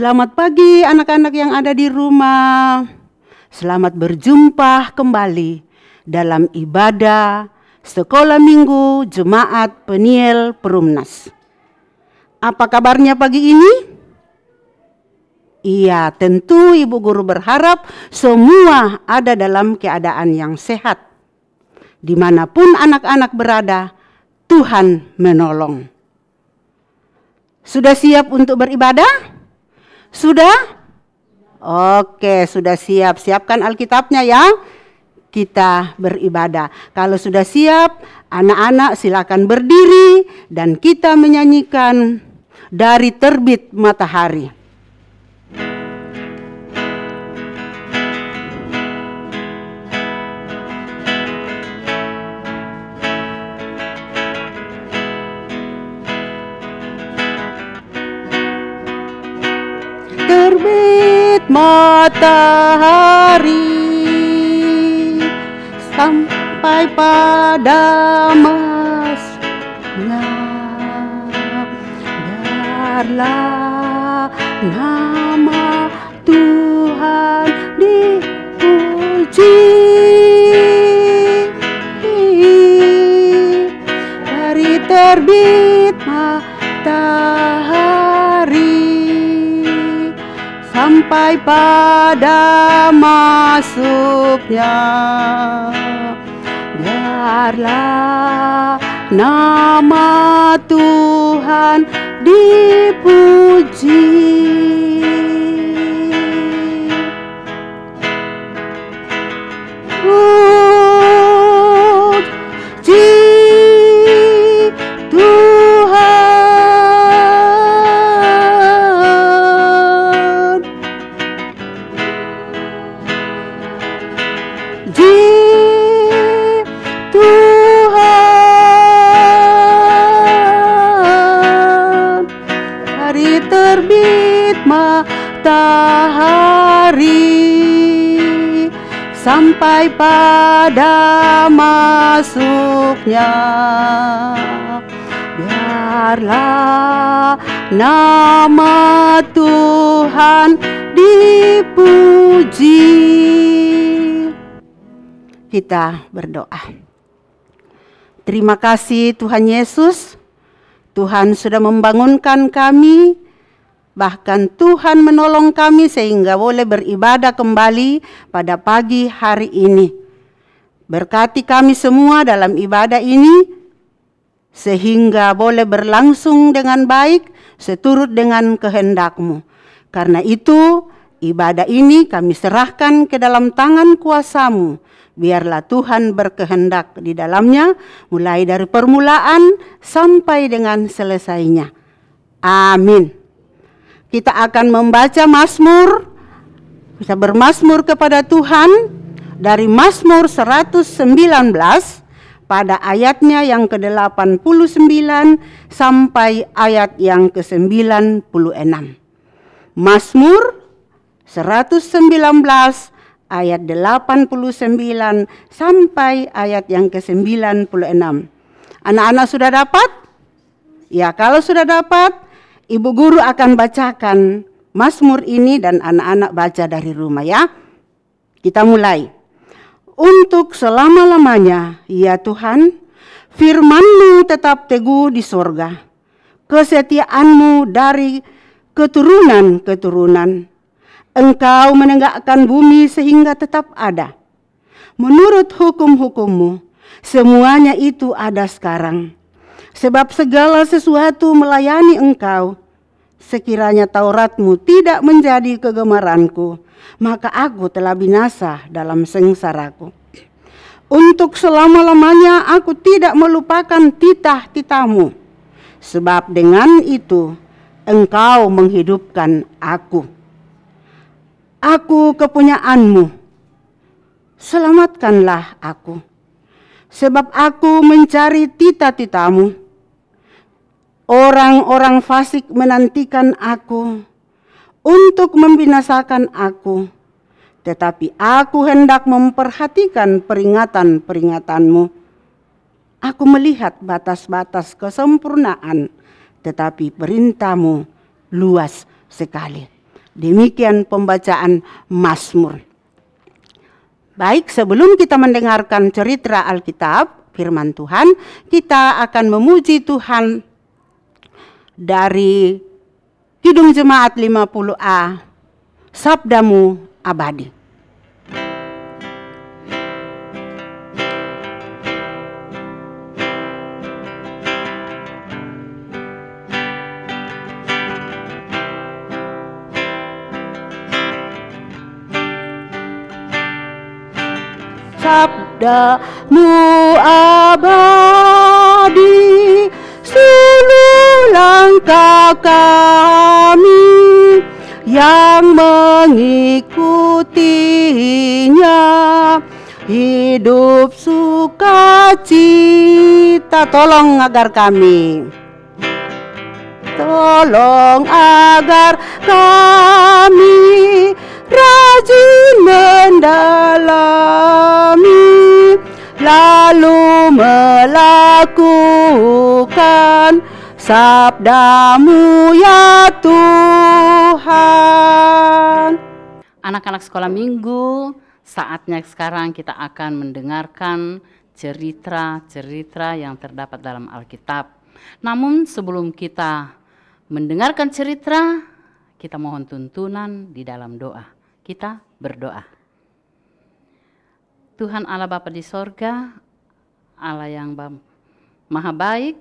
Selamat pagi anak-anak yang ada di rumah. Selamat berjumpa kembali dalam ibadah Sekolah Minggu Jemaat Peniel Perumnas. Apa kabarnya pagi ini? Iya, tentu Ibu Guru berharap semua ada dalam keadaan yang sehat. Dimanapun anak-anak berada, Tuhan menolong. Sudah siap untuk beribadah? Sudah? Oke, sudah siap. Siapkan Alkitabnya ya. Kita beribadah. Kalau sudah siap, anak-anak silakan berdiri dan kita menyanyikan Dari Terbit Matahari. Terbit matahari sampai pada masnya, biarlah nama Tuhan dipuji. Dari terbit matahari sampai pada masuknya, biarlah nama Tuhan dipuji. Puji Tuhan. Tuhan, hari terbit matahari sampai pada masuknya, biarlah nama Tuhan dipuji. Kita berdoa. Terima kasih Tuhan Yesus. Tuhan sudah membangunkan kami. Bahkan Tuhan menolong kami sehingga boleh beribadah kembali pada pagi hari ini. Berkati kami semua dalam ibadah ini. Sehingga boleh berlangsung dengan baik seturut dengan kehendak-Mu. Karena itu ibadah ini kami serahkan ke dalam tangan kuasa-Mu. Biarlah Tuhan berkehendak di dalamnya, mulai dari permulaan sampai dengan selesainya. Amin. Kita akan membaca Mazmur, kita bermazmur kepada Tuhan dari Mazmur 119 pada ayatnya yang ke-89 sampai ayat yang ke-96. Mazmur 119 ayat 89 sampai ayat yang ke-96. Anak-anak sudah dapat? Ya, kalau sudah dapat, Ibu Guru akan bacakan Mazmur ini dan anak-anak baca dari rumah ya. Kita mulai. Untuk selama-lamanya, ya Tuhan, firman-Mu tetap teguh di sorga. Kesetiaan-Mu dari keturunan-keturunan. Engkau menegakkan bumi sehingga tetap ada. Menurut hukum-hukum-Mu, semuanya itu ada sekarang. Sebab segala sesuatu melayani Engkau. Sekiranya Taurat-Mu tidak menjadi kegemaranku, maka aku telah binasa dalam sengsaraku. Untuk selama-lamanya aku tidak melupakan titah-titah-Mu. Sebab dengan itu Engkau menghidupkan aku. Aku kepunyaan-Mu, selamatkanlah aku. Sebab aku mencari titah-titah-Mu. Orang-orang fasik menantikan aku untuk membinasakan aku. Tetapi aku hendak memperhatikan peringatan-peringatan-Mu. Aku melihat batas-batas kesempurnaan, tetapi perintah-Mu luas sekali. Demikian pembacaan Mazmur. Baik, sebelum kita mendengarkan cerita Alkitab, firman Tuhan, kita akan memuji Tuhan dari Kidung Jemaat 50A, Sabdamu Abadi. Sabdamu abadi, seluruh langkah kami yang mengikutinya hidup sukacita. Tolong agar kami, tolong agar kami rajin mendalami, lalu melakukan sabdamu ya Tuhan. Anak-anak sekolah minggu, saatnya sekarang kita akan mendengarkan cerita-cerita yang terdapat dalam Alkitab. Namun sebelum kita mendengarkan cerita, kita mohon tuntunan di dalam doa. Kita berdoa. Tuhan Allah Bapa di sorga, Allah yang maha baik,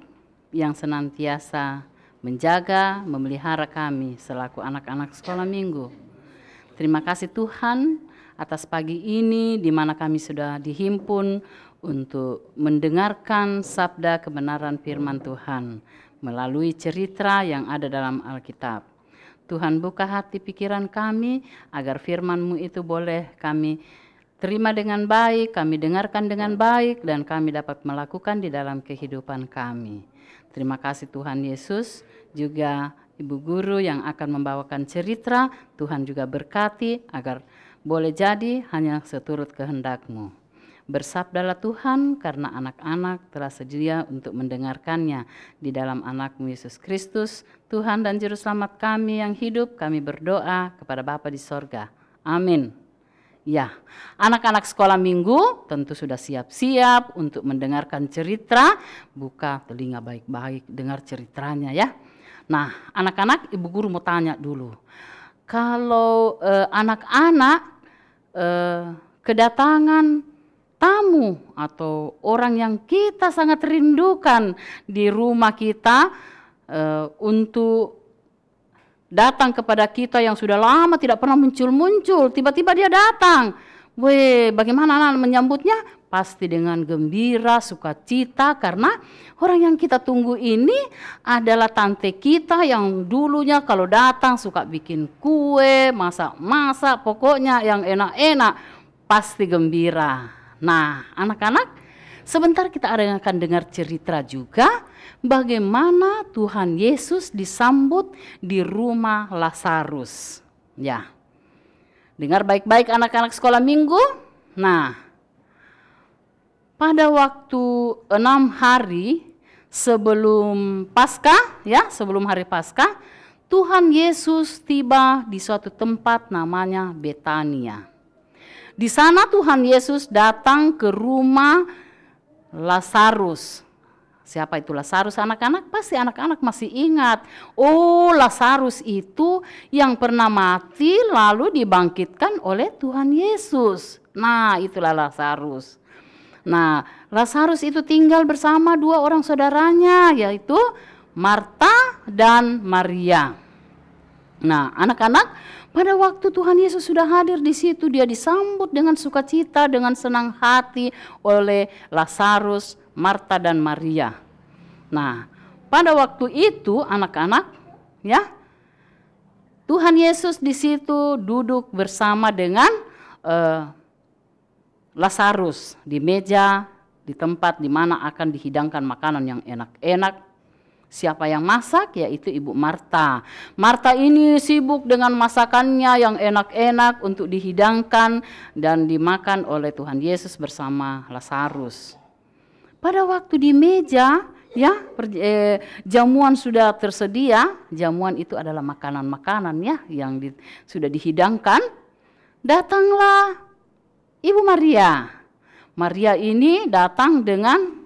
yang senantiasa menjaga, memelihara kami selaku anak-anak sekolah minggu. Terima kasih Tuhan atas pagi ini di mana kami sudah dihimpun untuk mendengarkan sabda kebenaran firman Tuhan melalui cerita yang ada dalam Alkitab. Tuhan buka hati pikiran kami agar firman-Mu itu boleh kami terima dengan baik, kami dengarkan dengan baik, dan kami dapat melakukan di dalam kehidupan kami. Terima kasih Tuhan Yesus, juga Ibu Guru yang akan membawakan cerita, Tuhan juga berkati agar boleh jadi hanya seturut kehendak-Mu. Bersabdalah Tuhan, karena anak-anak telah sedia untuk mendengarkannya. Di dalam anak-Mu Yesus Kristus, Tuhan dan Juru Selamat kami yang hidup, kami berdoa kepada Bapa di sorga. Amin. Ya, anak-anak sekolah minggu tentu sudah siap-siap untuk mendengarkan cerita. Buka telinga baik-baik, dengar ceritanya ya. Nah, anak-anak, Ibu Guru mau tanya dulu. Kalau anak-anak kedatangan tamu atau orang yang kita sangat rindukan di rumah kita untuk datang kepada kita yang sudah lama tidak pernah muncul-muncul, tiba-tiba dia datang. Bagaimana anak menyambutnya? Pasti dengan gembira, sukacita, karena orang yang kita tunggu ini adalah tante kita yang dulunya kalau datang suka bikin kue, masak-masak, pokoknya yang enak-enak, pasti gembira. Nah, anak-anak, sebentar kita akan dengar cerita juga bagaimana Tuhan Yesus disambut di rumah Lazarus. Ya, dengar baik-baik anak-anak sekolah minggu. Nah, pada waktu 6 hari sebelum Paskah, ya, sebelum hari Paskah, Tuhan Yesus tiba di suatu tempat namanya Betania. Di sana Tuhan Yesus datang ke rumah Lazarus. Siapa itu Lazarus anak-anak? Pasti anak-anak masih ingat. Oh, Lazarus itu yang pernah mati lalu dibangkitkan oleh Tuhan Yesus. Nah, itulah Lazarus. Nah, Lazarus itu tinggal bersama 2 orang saudaranya, yaitu Marta dan Maria. Nah, anak-anak, pada waktu Tuhan Yesus sudah hadir di situ, dia disambut dengan sukacita, dengan senang hati oleh Lazarus, Marta dan Maria. Nah, pada waktu itu anak-anak, ya, Tuhan Yesus di situ duduk bersama dengan Lazarus di meja, di tempat di mana akan dihidangkan makanan yang enak-enak. Siapa yang masak? Yaitu Ibu Marta. Marta ini sibuk dengan masakannya yang enak-enak untuk dihidangkan dan dimakan oleh Tuhan Yesus bersama Lazarus. Pada waktu di meja, Ya, jamuan sudah tersedia. Jamuan itu adalah makanan-makanan ya yang sudah dihidangkan. Datanglah Ibu Maria. Maria ini datang dengan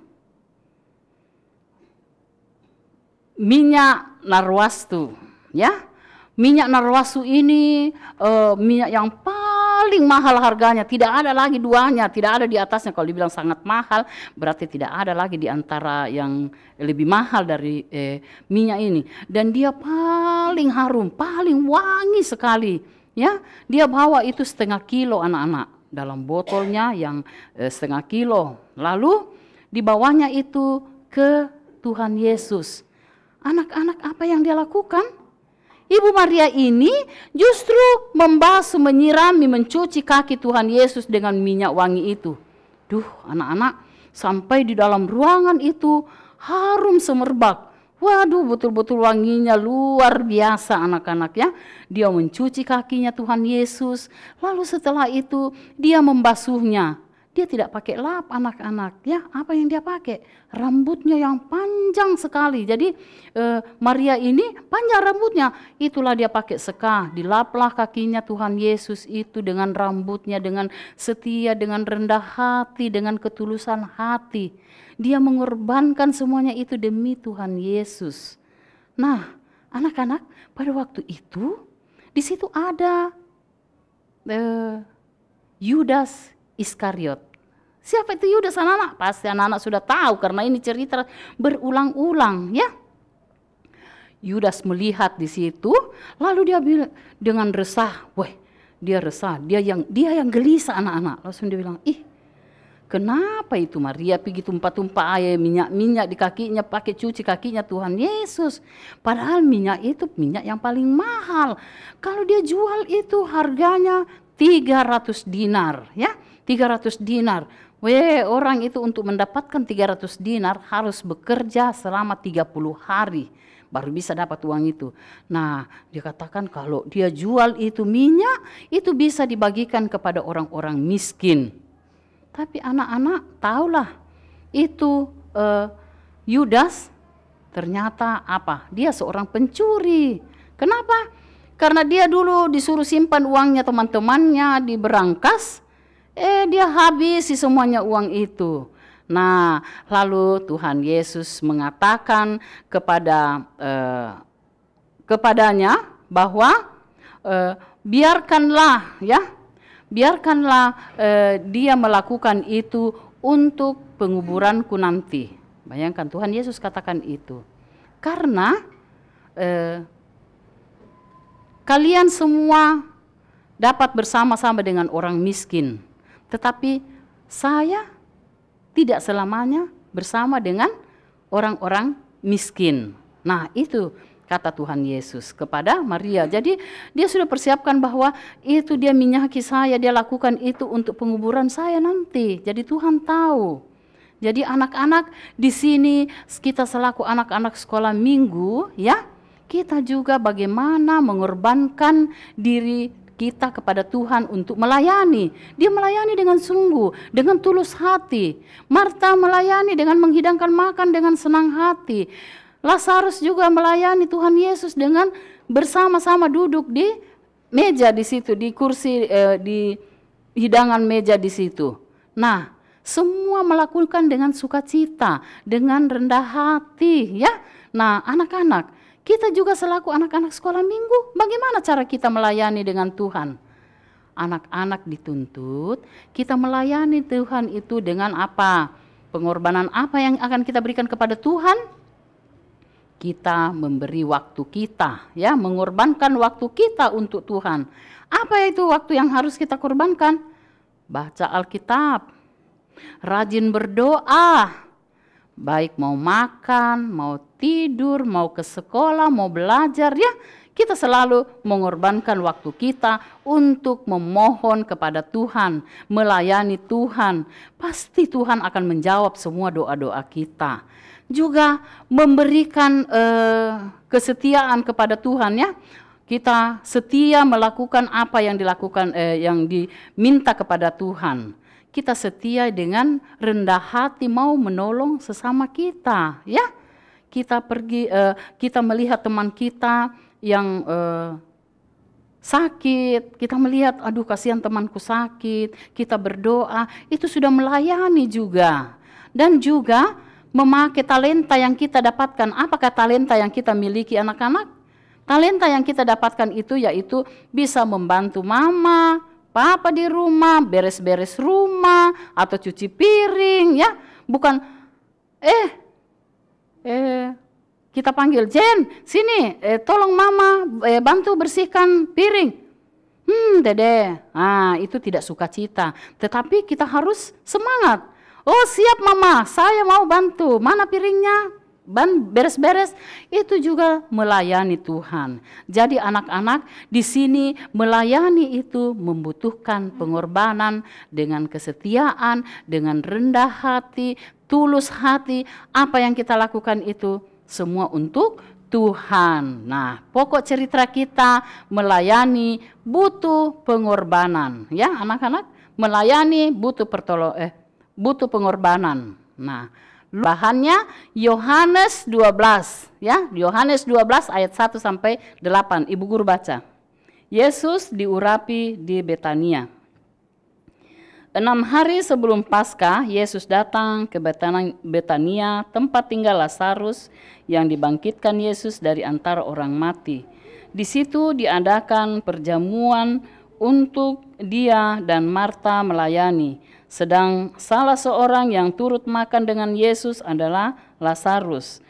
minyak narwastu, ya. Minyak narwastu ini minyak yang paling mahal harganya, tidak ada lagi duanya, tidak ada di atasnya. Kalau dibilang sangat mahal, berarti tidak ada lagi di antara yang lebih mahal dari minyak ini. Dan dia paling harum, paling wangi sekali, ya. Dia bawa itu 1/2 kilo anak-anak dalam botolnya yang 1/2 kilo. Lalu dibawanya itu ke Tuhan Yesus. Anak-anak apa yang dia lakukan? Ibu Maria ini justru membasuh, menyirami, mencuci kaki Tuhan Yesus dengan minyak wangi itu. Duh, anak-anak, sampai di dalam ruangan itu harum semerbak. Waduh, betul-betul wanginya luar biasa anak-anak ya. Dia mencuci kakinya Tuhan Yesus. Lalu setelah itu dia membasuhnya. Dia tidak pakai lap anak-anak ya. Apa yang dia pakai? Rambutnya yang panjang sekali. Jadi Maria ini panjang rambutnya. Itulah dia pakai seka. Dilaplah kakinya Tuhan Yesus itu dengan rambutnya, dengan setia, dengan rendah hati, dengan ketulusan hati. Dia mengorbankan semuanya itu demi Tuhan Yesus. Nah, anak-anak, pada waktu itu di situ ada Yudas Iskariot. Siapa itu Yudas, anak-anak? Pasti anak-anak sudah tahu karena ini cerita berulang-ulang ya. Yudas melihat di situ, lalu dia bilang dengan resah, dia resah, dia yang gelisah anak-anak. Langsung dia bilang, kenapa itu Maria pergi tumpah-tumpah air minyak di kakinya, pakai cuci kakinya Tuhan Yesus. Padahal minyak itu minyak yang paling mahal. Kalau dia jual itu harganya 300 dinar ya. 300 dinar. Orang itu untuk mendapatkan 300 dinar harus bekerja selama 30 hari baru bisa dapat uang itu. Nah, dia katakan kalau dia jual itu minyak, itu bisa dibagikan kepada orang-orang miskin. Tapi anak-anak tahulah itu Yudas ternyata apa? Dia seorang pencuri. Kenapa? Karena dia dulu disuruh simpan uangnya teman-temannya di berangkas. Dia habisi semuanya uang itu. Nah, lalu Tuhan Yesus mengatakan kepadanya bahwa biarkanlah dia melakukan itu untuk penguburanku nanti. Bayangkan Tuhan Yesus katakan itu. Karena kalian semua dapat bersama-sama dengan orang miskin. Tetapi saya tidak selamanya bersama dengan orang-orang miskin. Nah, itu kata Tuhan Yesus kepada Maria. Jadi dia sudah persiapkan bahwa itu dia minyaki saya, dia lakukan itu untuk penguburan saya nanti. Jadi Tuhan tahu. Jadi anak-anak di sini kita selaku anak-anak sekolah minggu ya, kita juga bagaimana mengorbankan diri kita kepada Tuhan untuk melayani. Dia melayani dengan sungguh, dengan tulus hati. Marta melayani dengan menghidangkan makan dengan senang hati. Lazarus juga melayani Tuhan Yesus dengan bersama-sama duduk di meja di situ, di kursi, di hidangan meja di situ. Nah, semua melakukan dengan sukacita, dengan rendah hati ya. Nah, anak-anak, kita juga selaku anak-anak sekolah minggu, bagaimana cara kita melayani dengan Tuhan? Anak-anak dituntut kita melayani Tuhan itu dengan apa? Pengorbanan apa yang akan kita berikan kepada Tuhan? Kita memberi waktu kita, ya, mengorbankan waktu kita untuk Tuhan. Apa itu waktu yang harus kita korbankan? Baca Alkitab, rajin berdoa, baik mau makan, mau tidur, mau ke sekolah, mau belajar ya. Kita selalu mengorbankan waktu kita untuk memohon kepada Tuhan, melayani Tuhan. Pasti Tuhan akan menjawab semua doa-doa kita. Juga memberikan kesetiaan kepada Tuhan ya. Kita setia melakukan apa yang dilakukan, yang diminta kepada Tuhan. Kita setia dengan rendah hati mau menolong sesama kita ya. kita pergi, kita melihat teman kita yang sakit, kita melihat, aduh kasihan temanku sakit, kita berdoa, itu sudah melayani juga. Dan juga memakai talenta yang kita dapatkan. Apakah talenta yang kita miliki anak-anak? Talenta yang kita dapatkan itu yaitu bisa membantu mama, papa di rumah, beres-beres rumah, atau cuci piring, ya. Bukan, kita panggil, Jen, sini, tolong mama bantu bersihkan piring. Dede, itu tidak sukacita. Tetapi kita harus semangat. Oh siap mama, saya mau bantu. Mana piringnya? Beres-beres. Itu juga melayani Tuhan. Jadi anak-anak di sini melayani itu membutuhkan pengorbanan dengan kesetiaan, dengan rendah hati, tulus hati. Apa yang kita lakukan itu semua untuk Tuhan. Nah, pokok cerita kita melayani butuh pengorbanan, ya anak-anak. Melayani butuh butuh pengorbanan. Nah, bahannya Yohanes 12, ya. Yohanes 12 ayat 1 sampai 8. Ibu guru baca. Yesus diurapi di Betania. 6 hari sebelum Paskah, Yesus datang ke Betania, tempat tinggal Lazarus yang dibangkitkan Yesus dari antara orang mati. Di situ diadakan perjamuan untuk dia dan Marta melayani. Sedang salah seorang yang turut makan dengan Yesus adalah Lazarus.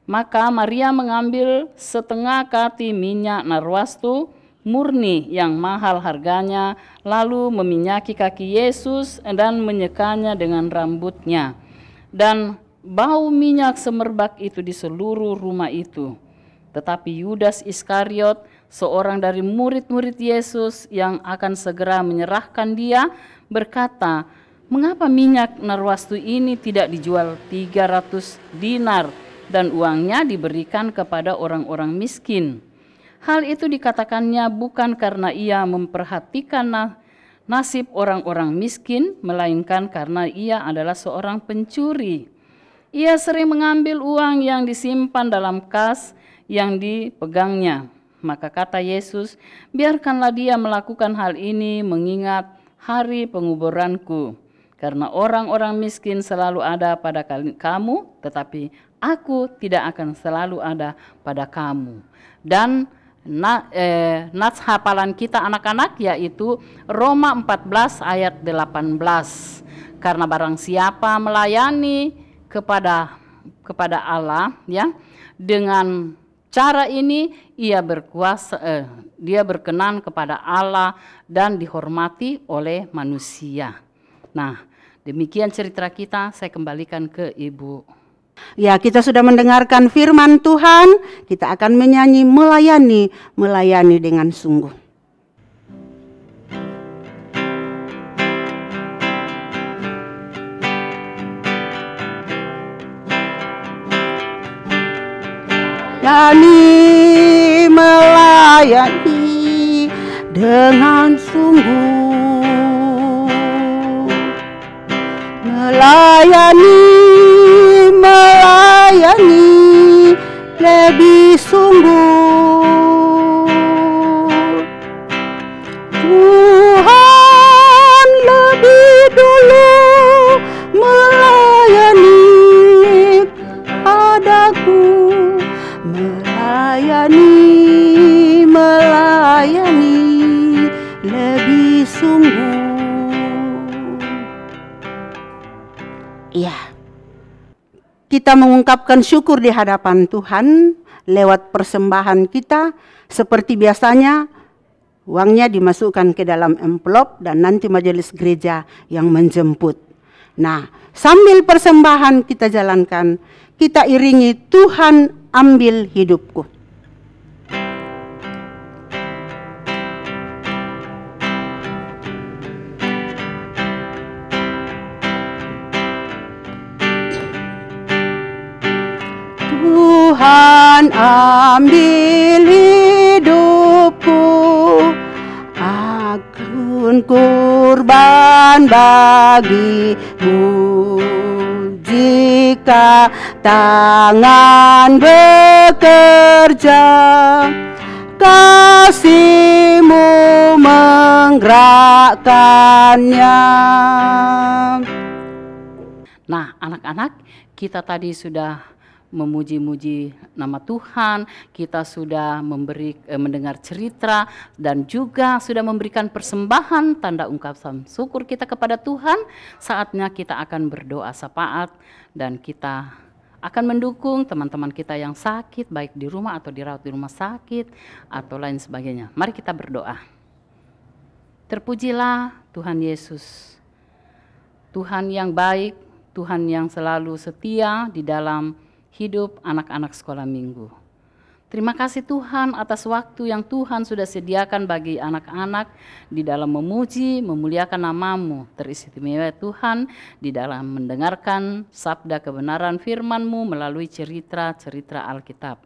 Maka Maria mengambil setengah kati minyak narwastu murni yang mahal harganya, lalu meminyaki kaki Yesus dan menyekanya dengan rambutnya. Dan bau minyak semerbak itu di seluruh rumah itu. Tetapi Yudas Iskariot, seorang dari murid-murid Yesus yang akan segera menyerahkan dia, berkata, "Mengapa minyak narwastu ini tidak dijual 300 dinar dan uangnya diberikan kepada orang-orang miskin?" Hal itu dikatakannya bukan karena ia memperhatikan nasib orang-orang miskin, melainkan karena ia adalah seorang pencuri. Ia sering mengambil uang yang disimpan dalam kas yang dipegangnya. Maka kata Yesus, "Biarkanlah dia melakukan hal ini mengingat hari penguburanku. Karena orang-orang miskin selalu ada pada kamu, tetapi aku tidak akan selalu ada pada kamu." Dan nats hafalan kita anak-anak yaitu Roma 14 ayat 18. Karena barang siapa melayani kepada Allah, ya, dengan cara ini ia berkuasa, dia berkenan kepada Allah dan dihormati oleh manusia. Nah, demikian cerita kita, saya kembalikan ke Ibu. Ya, kita sudah mendengarkan firman Tuhan, kita akan menyanyi melayani dengan sungguh. Melayani dengan sungguh, melayani lebih sungguh. Tuhan lebih dulu melayani padaku, melayani lebih sungguh. Iya, kita mengungkapkan syukur di hadapan Tuhan lewat persembahan kita. Seperti biasanya, uangnya dimasukkan ke dalam amplop dan nanti majelis gereja yang menjemput. Nah, sambil persembahan kita jalankan, kita iringi Tuhan ambil hidupku. Tuhan ambil hidupku, aku kurban bagimu. jika tangan bekerja, kasih-Mu menggerakkannya. Nah, anak-anak, kita tadi sudah memuji-muji nama Tuhan, kita sudah mendengar cerita dan juga sudah memberikan persembahan tanda ungkapan syukur kita kepada Tuhan. Saatnya kita akan berdoa syafaat dan kita akan mendukung teman-teman kita yang sakit, baik di rumah atau dirawat di rumah sakit atau lain sebagainya. Mari kita berdoa. Terpujilah Tuhan Yesus, Tuhan yang baik, Tuhan yang selalu setia di dalam hidup anak-anak sekolah minggu. Terima kasih Tuhan atas waktu yang Tuhan sudah sediakan bagi anak-anak di dalam memuji, memuliakan nama-Mu. Teristimewa Tuhan di dalam mendengarkan sabda kebenaran firman-Mu melalui cerita-cerita Alkitab.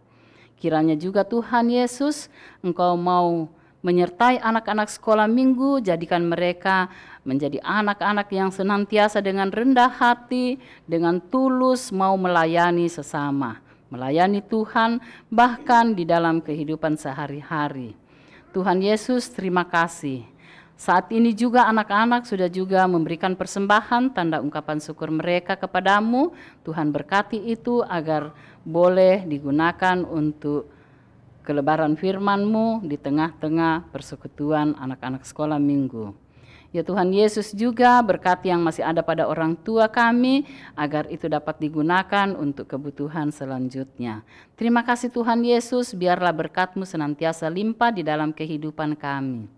Kiranya juga Tuhan Yesus, Engkau mau menyertai anak-anak sekolah minggu, jadikan mereka menjadi anak-anak yang senantiasa dengan rendah hati, dengan tulus mau melayani sesama, melayani Tuhan bahkan di dalam kehidupan sehari-hari. Tuhan Yesus, terima kasih. Saat ini juga anak-anak sudah juga memberikan persembahan tanda ungkapan syukur mereka kepadamu. Tuhan berkati itu agar boleh digunakan untuk kelebaran firman-Mu di tengah-tengah persekutuan anak-anak sekolah minggu. Ya Tuhan Yesus juga berkati yang masih ada pada orang tua kami, agar itu dapat digunakan untuk kebutuhan selanjutnya. Terima kasih Tuhan Yesus, biarlah berkat-Mu senantiasa limpah di dalam kehidupan kami.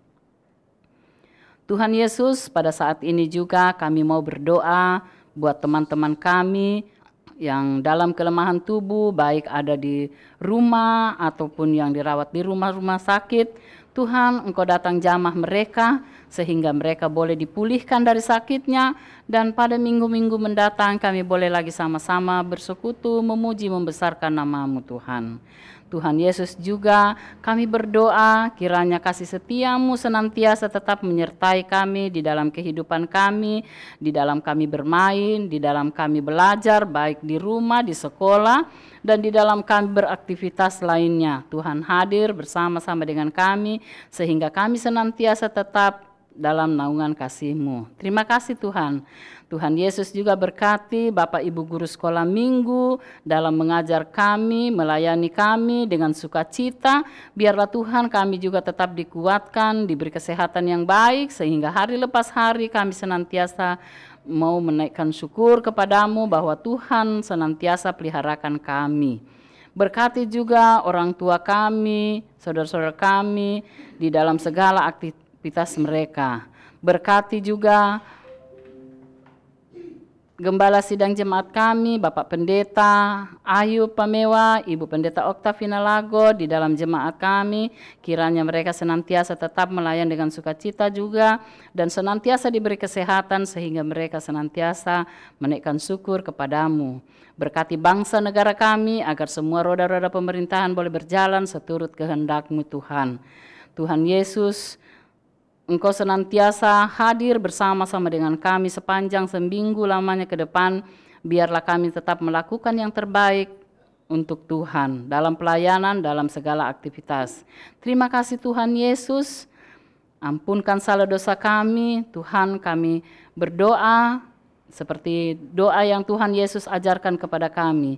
Tuhan Yesus, pada saat ini juga kami mau berdoa buat teman-teman kami yang dalam kelemahan tubuh, baik ada di rumah ataupun yang dirawat di rumah-rumah sakit. Tuhan, Engkau datang jamah mereka sehingga mereka boleh dipulihkan dari sakitnya, dan pada minggu-minggu mendatang kami boleh lagi sama-sama bersekutu memuji membesarkan nama-Mu Tuhan. Tuhan Yesus juga kami berdoa kiranya kasih setia-Mu senantiasa tetap menyertai kami di dalam kehidupan kami, di dalam kami bermain, di dalam kami belajar baik di rumah, di sekolah, dan di dalam kami beraktivitas lainnya. Tuhan hadir bersama-sama dengan kami sehingga kami senantiasa tetap dalam naungan kasih-Mu. Terima kasih Tuhan. Tuhan Yesus juga berkati Bapak Ibu guru sekolah minggu dalam mengajar kami, melayani kami dengan sukacita. Biarlah Tuhan kami juga tetap dikuatkan, diberi kesehatan yang baik, sehingga hari lepas hari kami senantiasa mau menaikkan syukur kepadamu bahwa Tuhan senantiasa peliharakan kami. Berkati juga orang tua kami, saudara-saudara kami di dalam segala aktivitas mereka. Berkati juga Gembala sidang jemaat kami, Bapak Pendeta Ayub Pamewa, Ibu Pendeta Oktavina Lago di dalam jemaat kami. Kiranya mereka senantiasa tetap melayan dengan sukacita juga dan senantiasa diberi kesehatan sehingga mereka senantiasa menaikkan syukur kepadamu. Berkati bangsa negara kami agar semua roda-roda pemerintahan boleh berjalan seturut kehendak-Mu Tuhan. Tuhan Yesus, Engkau senantiasa hadir bersama-sama dengan kami sepanjang seminggu lamanya ke depan. Biarlah kami tetap melakukan yang terbaik untuk Tuhan dalam pelayanan, dalam segala aktivitas. Terima kasih Tuhan Yesus. Ampunkan salah dosa kami. Tuhan, kami berdoa seperti doa yang Tuhan Yesus ajarkan kepada kami.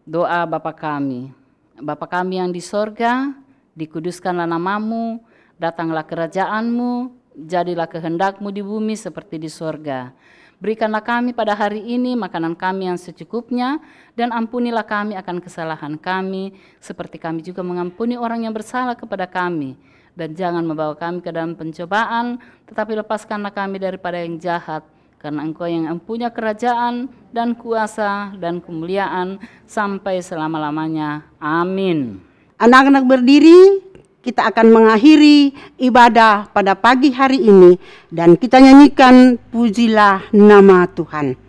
Doa Bapa kami. Bapa kami yang di sorga, dikuduskanlah nama-Mu. Datanglah kerajaan-Mu, jadilah kehendak-Mu di bumi seperti di sorga. Berikanlah kami pada hari ini makanan kami yang secukupnya, dan ampunilah kami akan kesalahan kami, seperti kami juga mengampuni orang yang bersalah kepada kami. Dan jangan membawa kami ke dalam pencobaan, tetapi lepaskanlah kami daripada yang jahat, karena Engkau yang mempunyai kerajaan dan kuasa dan kemuliaan sampai selama-lamanya. Amin. Anak-anak berdiri. Kita akan mengakhiri ibadah pada pagi hari ini dan kita nyanyikan Pujilah Nama Tuhan.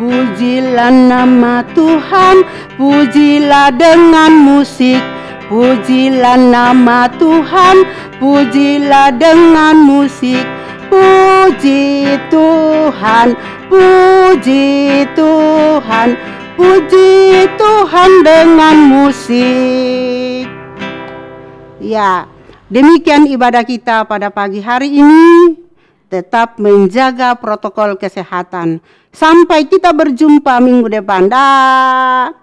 Pujilah nama Tuhan, pujilah dengan musik, Pujilah nama Tuhan, pujilah dengan musik. Puji Tuhan, puji Tuhan, puji Tuhan dengan musik. Ya, demikian ibadah kita pada pagi hari ini. Tetap menjaga protokol kesehatan. Sampai kita berjumpa minggu depan. Dah.